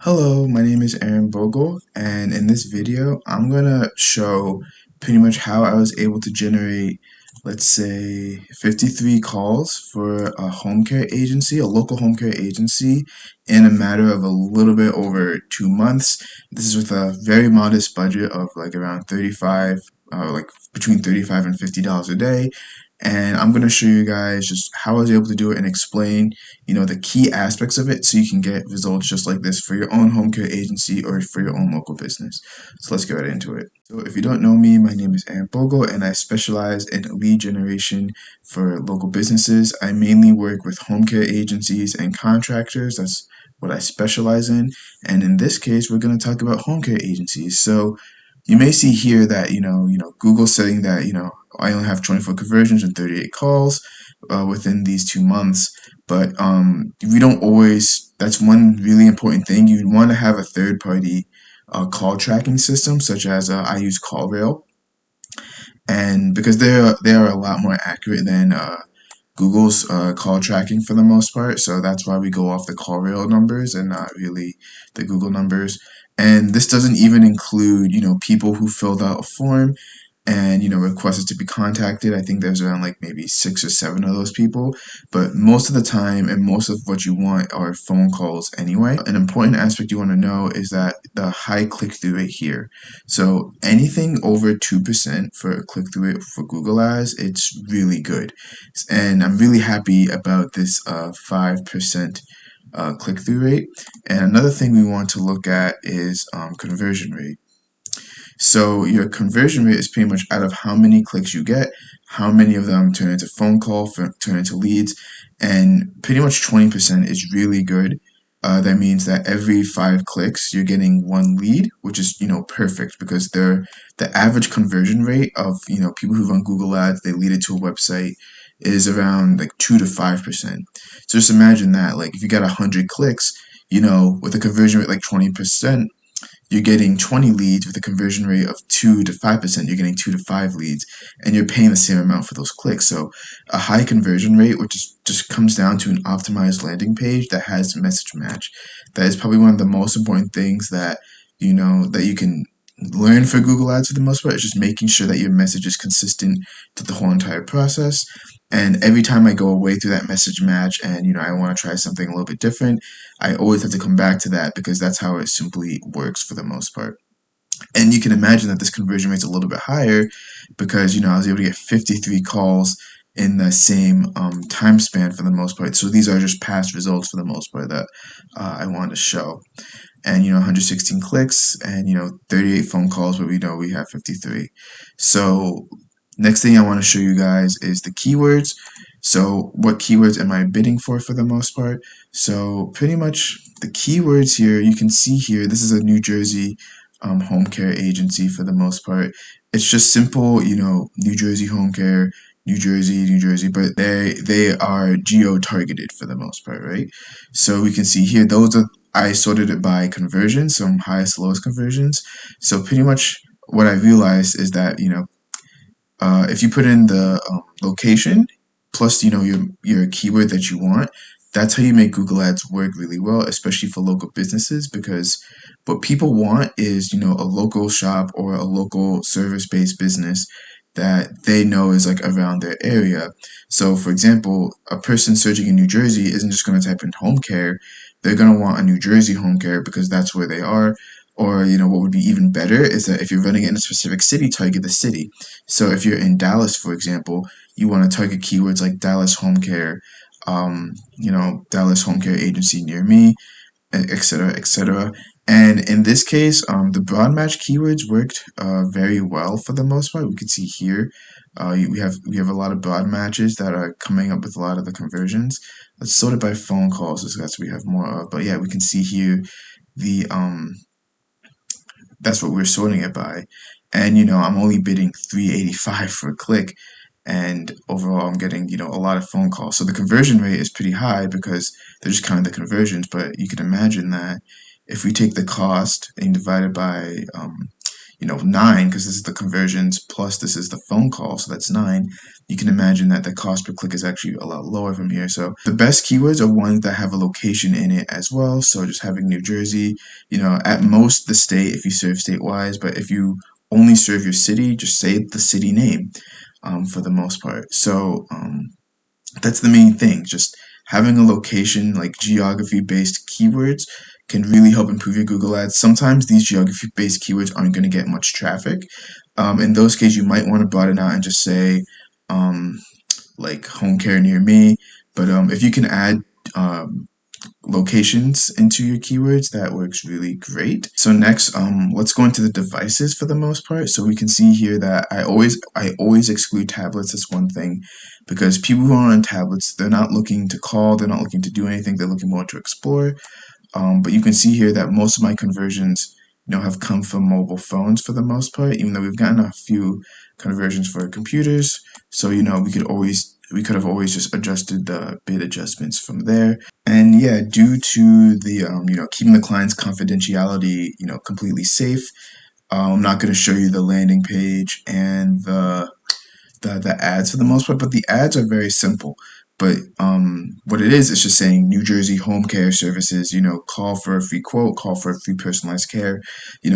Hello, my name is Bogle, and in this video, I'm gonna show pretty much how I was able to generate, let's say, 53 calls for a home care agency, a local home care agency, in a matter of a little bit over 2 months. This is with a very modest budget of like around 35, like between 35 and $50 a day. And I'm gonna show you guys just how I was able to do it and explain the key aspects of it so you can get results just like this for your own home care agency or for your own local business. So let's get right into it. So if you don't know me, my name is Aaron Bogle and I specialize in lead generation for local businesses. I mainly work with home care agencies and contractors. That's what I specialize in. And in this case, we're going to talk about home care agencies. So you may see here that Google's saying that I only have 24 conversions and 38 calls within these 2 months. But we don't always, that's one really important thing. You want to have a third party call tracking system, such as I use CallRail. And because they are a lot more accurate than Google's call tracking for the most part. So that's why we go off the CallRail numbers and not really the Google numbers. And this doesn't even include, people who filled out a form and requested to be contacted. I think there's around like maybe 6 or 7 of those people, but most of the time and most of what you want are phone calls anyway. An important aspect you want to know is that the high click-through rate here. So anything over 2% for a click-through rate for Google ads, it's really good, and I'm really happy about this 5% click-through rate. And another thing we want to look at is conversion rate. So your conversion rate is pretty much out of how many clicks you get, how many of them turn into phone call, turn into leads, and pretty much 20% is really good. That means that every 5 clicks you're getting one lead, which is perfect because the average conversion rate of people who run Google Ads, they lead it to a website, is around like 2 to 5%. So just imagine that, like if you got 100 clicks, with a conversion rate like 20%, you're getting 20 leads with a conversion rate of 2 to 5%. You're getting 2 to 5 leads, and you're paying the same amount for those clicks. So a high conversion rate, which just comes down to an optimized landing page that has message match. That is probably one of the most important things that that you can learn for Google Ads for the most part. It's just making sure that your message is consistent to the whole entire process. And every time I go away through that message match and I want to try something a little bit different, I always have to come back to that because that's how it simply works for the most part. And you can imagine that this conversion rate's a little bit higher because I was able to get 53 calls in the same time span for the most part. So these are just past results for the most part that I wanted to show. And 116 clicks and 38 phone calls, but we know we have 53. So next thing I want to show you guys is the keywords. So what keywords am I bidding for the most part? So pretty much the keywords here, you can see here, this is a New Jersey home care agency for the most part. It's just simple, New Jersey home care, New Jersey, but they are geo-targeted for the most part, right? So we can see here, I sorted it by conversions, so highest lowest conversions. So pretty much what I realized is that if you put in the location plus your keyword that you want, that's how you make Google Ads work really well, especially for local businesses, because what people want is a local shop or a local service-based business that they know is like around their area. So for example, a person searching in New Jersey isn't just going to type in home care. They're going to want a New Jersey home care because that's where they are. Or what would be even better is that if you're running it in a specific city, target the city. So if you're in Dallas, for example, you want to target keywords like Dallas home care, Dallas home care agency near me, etc., etc. And in this case, the broad match keywords worked very well for the most part. We can see here, we have a lot of broad matches that are coming up with a lot of the conversions. Let's sort it by phone calls, so that's what we have more of. But yeah, we can see here the that's what we're sorting it by. And I'm only bidding $3.85 for a click, and overall I'm getting a lot of phone calls. So the conversion rate is pretty high because they're just counting the conversions. But you can imagine that if we take the cost and divide it by 9, because this is the conversions plus this is the phone call, so that's 9. You can imagine that the cost per click is actually a lot lower from here. So the best keywords are ones that have a location in it as well. So just having New Jersey, at most the state if you serve state-wise, but if you only serve your city, just say the city name for the most part. So that's the main thing. Just having a location, like geography-based keywords, can really help improve your Google Ads. Sometimes these geography-based keywords aren't going to get much traffic. In those cases, you might want to broaden out and just say um, like home care near me. But if you can add locations into your keywords, that works really great. So next, let's go into the devices for the most part. So we can see here that I always exclude tablets as one thing, because people who are on tablets, they're not looking to call, they're not looking to do anything, they're looking more to explore. But you can see here that most of my conversions, have come from mobile phones for the most part, even though we've gotten a few conversions for computers. So, we could have always just adjusted the bid adjustments from there. And yeah, due to the, keeping the client's confidentiality, completely safe, I'm not going to show you the landing page and the ads for the most part, but the ads are very simple. But what it is just saying New Jersey home care services, call for a free quote, call for a free personalized care,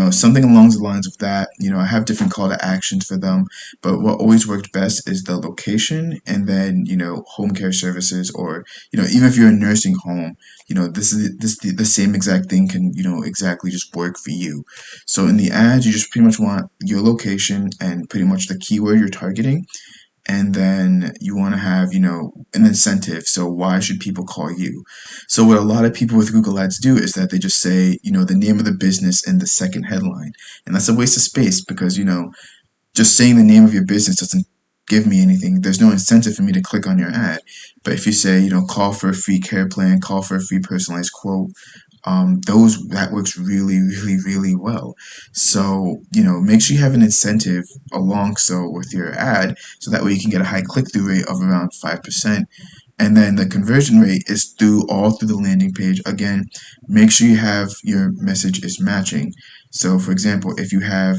something along the lines of that. I have different call to actions for them, but what always worked best is the location and then, home care services, or, even if you're a nursing home, the same exact thing can, exactly just work for you. So in the ads, you just pretty much want your location and pretty much the keyword you're targeting, and then you want to have, an incentive. So why should people call you? So what a lot of people with Google Ads do is that they just say, the name of the business in the second headline. And that's a waste of space because, just saying the name of your business doesn't give me anything. There's no incentive for me to click on your ad. But if you say, call for a free care plan, call for a free personalized quote, that works really, really, really well. So, make sure you have an incentive along so with your ad, so that way you can get a high click-through rate of around 5%. And then the conversion rate is all through the landing page. Again, make sure you have your message is matching. So for example, if you have,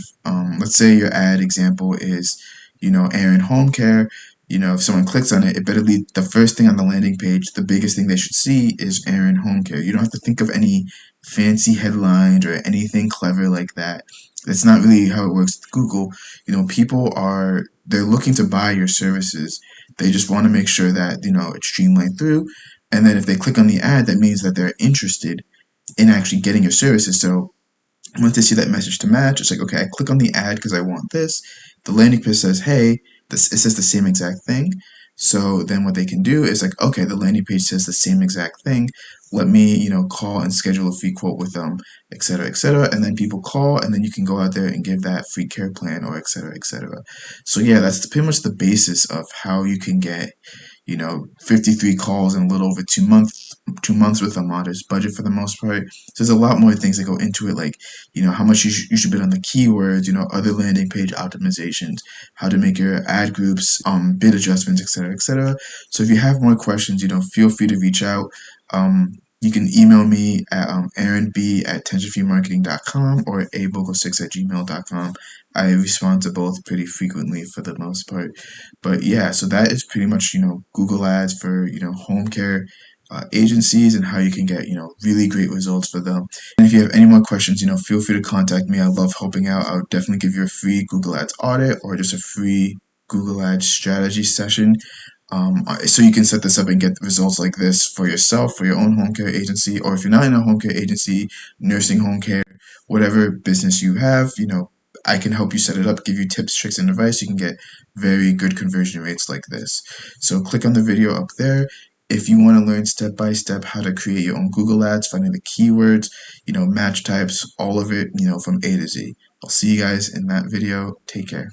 let's say your ad example is, Aaron Home Care, if someone clicks on it, it better be the first thing on the landing page. The biggest thing they should see is Aaron Home Care. You don't have to think of any fancy headlines or anything clever like that. That's not really how it works with Google. They're looking to buy your services. They just want to make sure that, it's streamlined through. And then if they click on the ad, that means that they're interested in actually getting your services. So once they see that message to match, it's like, okay, I click on the ad because I want this. The landing page says, hey, it says the same exact thing. So then what they can do is like, okay, the landing page says the same exact thing. Let me, call and schedule a free quote with them, et cetera, et cetera. And then people call, and then you can go out there and give that free care plan, or et cetera, et cetera. So yeah, that's pretty much the basis of how you can get, 53 calls in a little over 2 months with a modest budget for the most part. So there's a lot more things that go into it, like, how much you should bid on the keywords, other landing page optimizations, how to make your ad groups, bid adjustments, etc., etc. So if you have more questions, feel free to reach out. You can email me at aaronb@tensorfeemarketing.com or abogle6@gmail.com. I respond to both pretty frequently for the most part. But yeah, so that is pretty much, Google Ads for, home care agencies, and how you can get, really great results for them. And if you have any more questions, feel free to contact me. I love helping out. I'll definitely give you a free Google Ads audit or just a free Google Ads strategy session. So you can set this up and get results like this for yourself, for your own home care agency, or if you're not in a home care agency, nursing home care, whatever business you have, I can help you set it up, give you tips, tricks, and advice. You can get very good conversion rates like this. So click on the video up there. If you want to learn step by step how to create your own Google Ads, finding the keywords, match types, all of it, from A to Z. I'll see you guys in that video. Take care.